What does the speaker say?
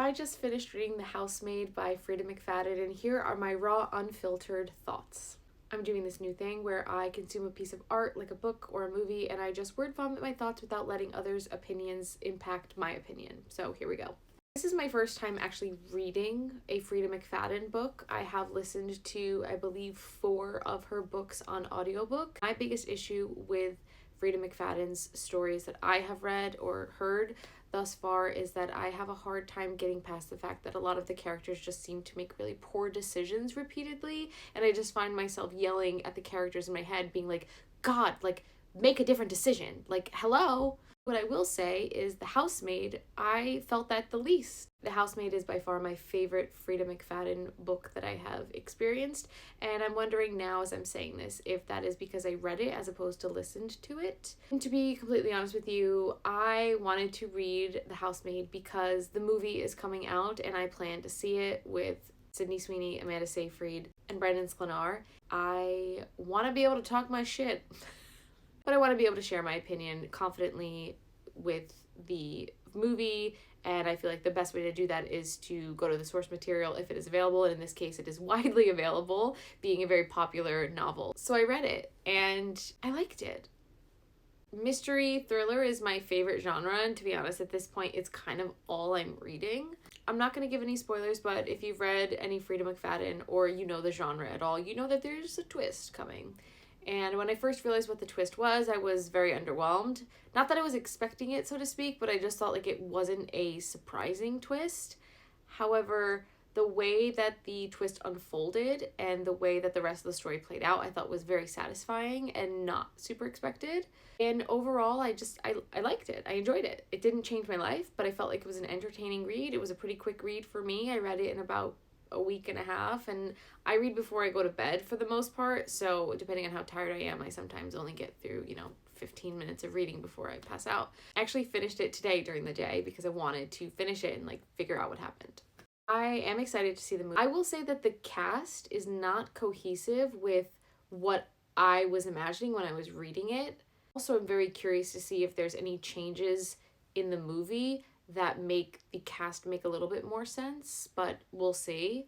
I just finished reading The Housemaid by Frieda McFadden, and here are my raw, unfiltered thoughts. I'm doing this new thing where I consume a piece of art, like a book or a movie, and I just word vomit my thoughts without letting others' opinions impact my opinion. So here we go. This is my first time actually reading a Frieda McFadden book. I have listened to, I believe, 4 of her books on audiobook. My biggest issue with Frieda McFadden's stories that I have read or heard thus far is that I have a hard time getting past the fact that a lot of the characters just seem to make really poor decisions repeatedly, and I just find myself yelling at the characters in my head being like, God, like, make a different decision. Like, hello? What I will say is The Housemaid, I felt that the least. The Housemaid is by far my favorite Frieda McFadden book that I have experienced, and I'm wondering now as I'm saying this if that is because I read it as opposed to listened to it. And to be completely honest with you, I wanted to read The Housemaid because the movie is coming out and I plan to see it with Sydney Sweeney, Amanda Seyfried, and Brendan Sklenar. I want to be able to talk my shit. But I want to be able to share my opinion confidently with the movie, and I feel like the best way to do that is to go to the source material if it is available, and in this case it is widely available, being a very popular novel. So I read it, and I liked it. Mystery thriller is my favorite genre, and to be honest, at this point, it's kind of all I'm reading. I'm not going to give any spoilers, but if you've read any Frieda McFadden or you know the genre at all, you know that there's a twist coming. And when I first realized what the twist was, I was very underwhelmed. Not that I was expecting it, so to speak, but I just thought like it wasn't a surprising twist. However, the way that the twist unfolded and the way that the rest of the story played out, I thought was very satisfying and not super expected. And overall, I liked it. I enjoyed it. It didn't change my life, but I felt like it was an entertaining read. It was a pretty quick read for me. I read it in about a week and a half, and I read before I go to bed for the most part, so depending on how tired I am, I sometimes only get through 15 minutes of reading before I pass out. I actually finished it today during the day because I wanted to finish it and like figure out what happened. I am excited to see the movie. I will say that the cast is not cohesive with what I was imagining when I was reading it. Also, I'm very curious to see if there's any changes in the movie that make the cast make a little bit more sense, but we'll see.